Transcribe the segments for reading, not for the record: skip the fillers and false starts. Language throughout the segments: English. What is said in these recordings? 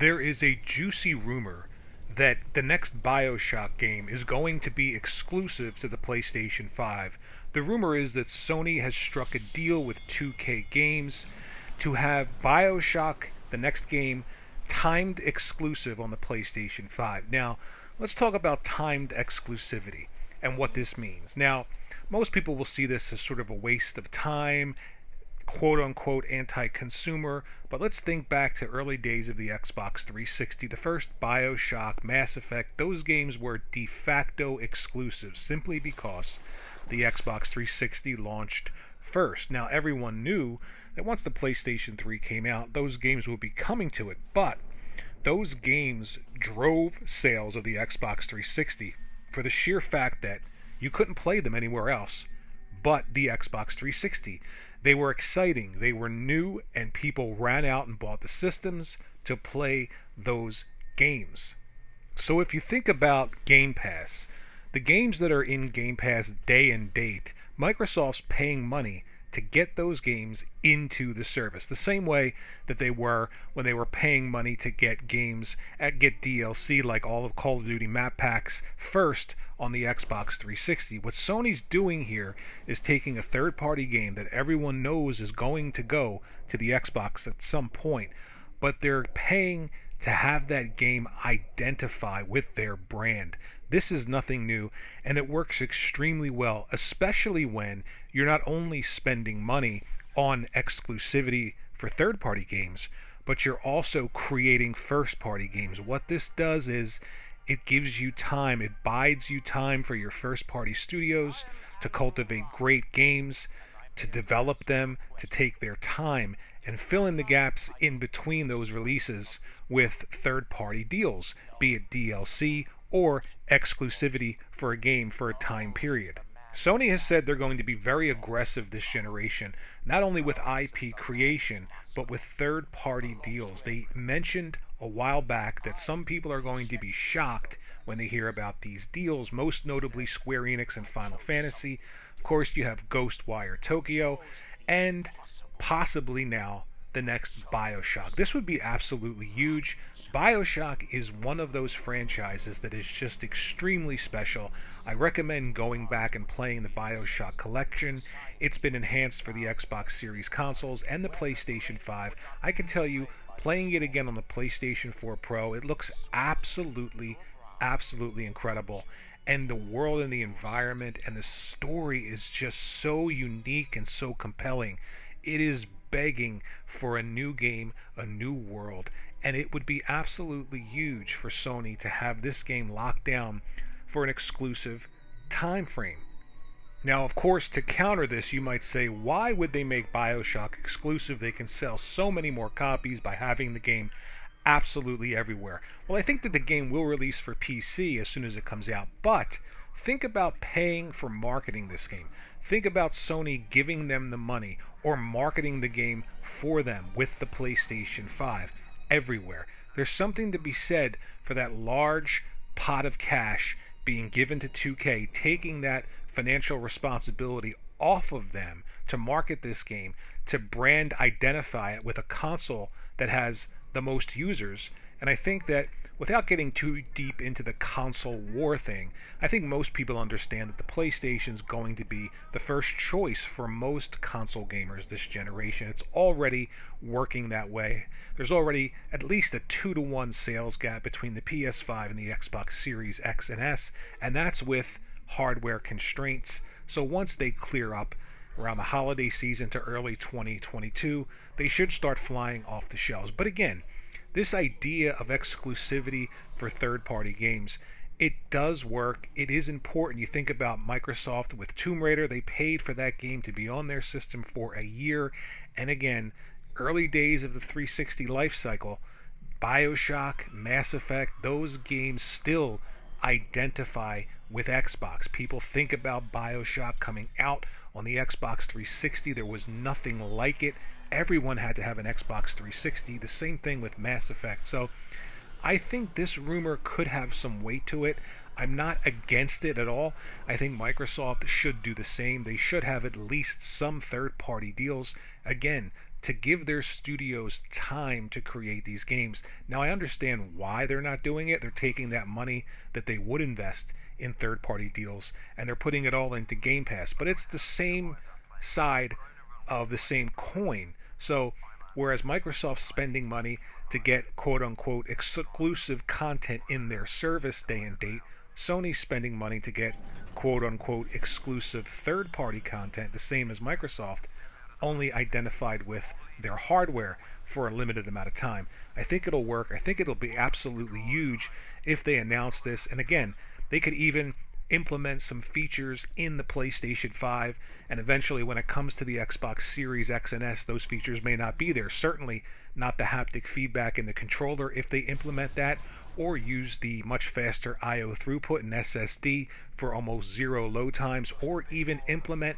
There is a juicy rumor that the next Bioshock game is going to be exclusive to the PlayStation 5. The rumor is that Sony has struck a deal with 2K Games to have Bioshock, the next game, timed exclusive on the PlayStation 5. Now, let's talk about timed exclusivity and what this means. Now, most people will see this as sort of a waste of time, quote unquote anti-consumer, but let's think back to early days of the Xbox 360. The first Bioshock, Mass Effect, those games were de facto exclusives simply because the Xbox 360 launched first. Now everyone knew that once the PlayStation 3 came out, those games would be coming to it, but those games drove sales of the Xbox 360 for the sheer fact that you couldn't play them anywhere else but the Xbox 360. They were exciting, they were new, and people ran out and bought the systems to play those games. So if you think about Game Pass, the games that are in Game Pass day and date, Microsoft's paying money to get those games into the service, the same way that they were when they were paying money to get games get DLC like all of Call of Duty map packs first on the Xbox 360. What Sony's doing here is taking a third-party game that everyone knows is going to go to the Xbox at some point, but they're paying to have that game identify with their brand. This is nothing new, and it works extremely well, especially when you're not only spending money on exclusivity for third-party games, but you're also creating first-party games. What this does is it gives you time, it bides you time for your first-party studios to cultivate great games, to develop them, to take their time, and fill in the gaps in between those releases with third-party deals, be it DLC or exclusivity for a game for a time period. Sony has said they're going to be very aggressive this generation, not only with IP creation, but with third-party deals. They mentioned a while back that some people are going to be shocked when they hear about these deals, most notably Square Enix and Final Fantasy. Of course, you have Ghostwire Tokyo, and possibly now the next Bioshock. This would be absolutely huge. Bioshock is one of those franchises that is just extremely special. I recommend going back and playing the Bioshock collection. It's been enhanced for the Xbox Series consoles and the PlayStation 5. I can tell you, playing it again on the PlayStation 4 Pro, it looks absolutely incredible. And the world and the environment and the story is just so unique and so compelling. It is begging for a new game, a new world, and it would be absolutely huge for Sony to have this game locked down for an exclusive time frame. Now, of course, to counter this, you might say, why would they make Bioshock exclusive? They can sell so many more copies by having the game absolutely everywhere. Well, I think that the game will release for PC as soon as it comes out, but think about paying for marketing this game. Think about Sony giving them the money or marketing the game for them with the PlayStation 5 everywhere. There's something to be said for that large pot of cash being given to 2K, taking that financial responsibility off of them to market this game, to brand identify it with a console that has the most users. And I think that without getting too deep into the console war thing, I think most people understand that the PlayStation is going to be the first choice for most console gamers this generation. It's already working that way. There's already at least a 2-to-1 sales gap between the PS5 and the Xbox Series X and S, and that's with hardware constraints. So once they clear up around the holiday season to early 2022, they should start flying off the shelves. But again, this idea of exclusivity for third-party games, it does work. It is important. You think about Microsoft with Tomb Raider, they paid for that game to be on their system for a year. And again, early days of the 360 life cycle, Bioshock, Mass Effect, those games still identify with Xbox. People think about Bioshock coming out on the Xbox 360. There was nothing like it. Everyone had to have an Xbox 360. The same thing with Mass Effect. So I think this rumor could have some weight to it. I'm not against it at all. I think Microsoft should do the same. They should have at least some third-party deals. Again, to give their studios time to create these games. Now, I understand why they're not doing it. They're taking that money that they would invest in third-party deals and they're putting it all into Game Pass. But it's the same side of the same coin. So, whereas Microsoft's spending money to get quote-unquote exclusive content in their service day and date, Sony's spending money to get quote-unquote exclusive third-party content, the same as Microsoft, only identified with their hardware for a limited amount of time. I think it'll work. I think it'll be absolutely huge if they announce this. And again, they could even implement some features in the PlayStation 5, and eventually when it comes to the Xbox Series X and S, those features may not be there. Certainly not the haptic feedback in the controller if they implement that, or use the much faster I/O throughput and SSD for almost zero load times, or even implement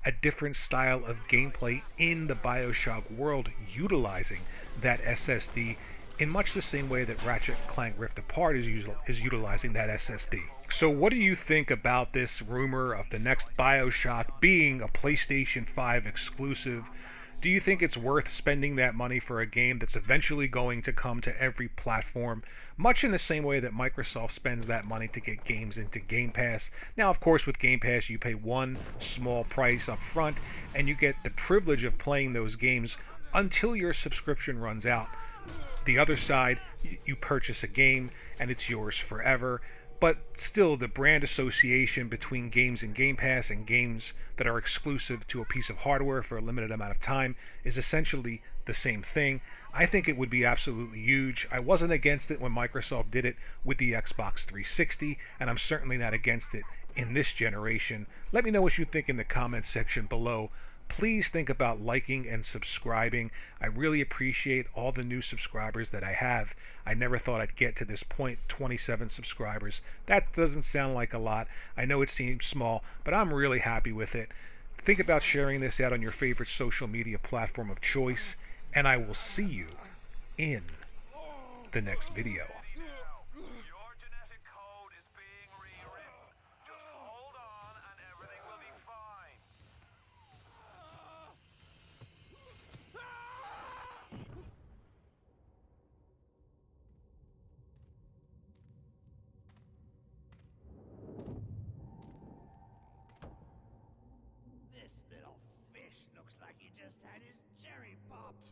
a different style of gameplay in the Bioshock world utilizing that SSD in much the same way that Ratchet & Clank Rift Apart is utilizing that SSD. So what do you think about this rumor of the next Bioshock being a PlayStation 5 exclusive? Do you think it's worth spending that money for a game that's eventually going to come to every platform, much in the same way that Microsoft spends that money to get games into Game Pass? Now, of course, with Game Pass, you pay one small price up front, and you get the privilege of playing those games until your subscription runs out. The other side, you purchase a game, and it's yours forever. But still, the brand association between games in Game Pass and games that are exclusive to a piece of hardware for a limited amount of time is essentially the same thing. I think it would be absolutely huge. I wasn't against it when Microsoft did it with the Xbox 360, and I'm certainly not against it in this generation. Let me know what you think in the comments section below. Please think about liking and subscribing. I really appreciate all the new subscribers that I have. I never thought I'd get to this point, 27 subscribers. That doesn't sound like a lot. I know it seems small, but I'm really happy with it. Think about sharing this out on your favorite social media platform of choice, and I will see you in the next video. This little fish looks like he just had his cherry popped.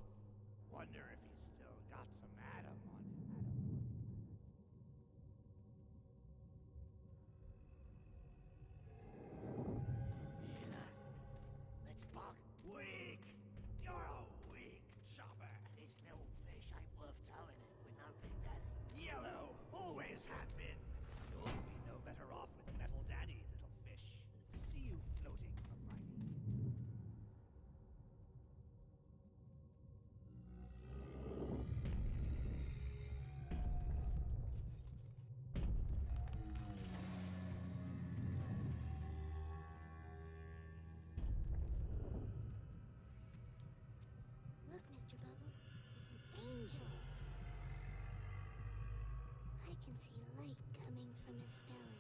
Wonder if he's still got some Adam on him. Let's buck weak. You're a weak chopper. This little fish ain't worth towing it with no big daddy. Yellow, always have been. You'll be no better off with metal daddy, little fish. See you floating upright. Look, Mr. Bubbles, it's an angel. I can see light coming from his belly.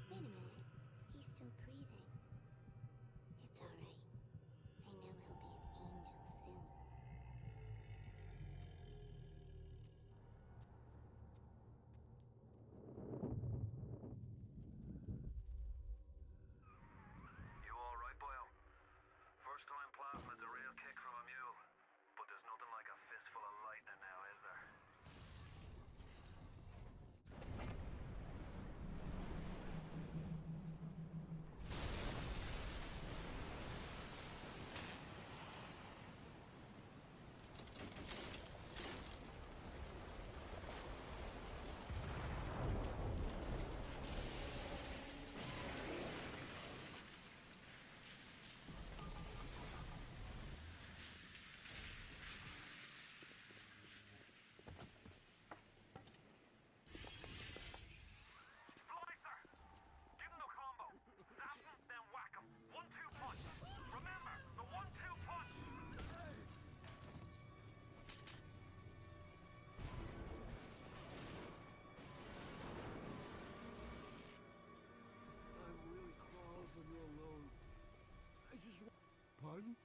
Wait a minute, he's still breathing. It's all right. I know he'll be an angel soon. You all right, boyo? First time plasma's a real kick from a mule, but there's nothing like a fistful of lightning now, is there? Pardon?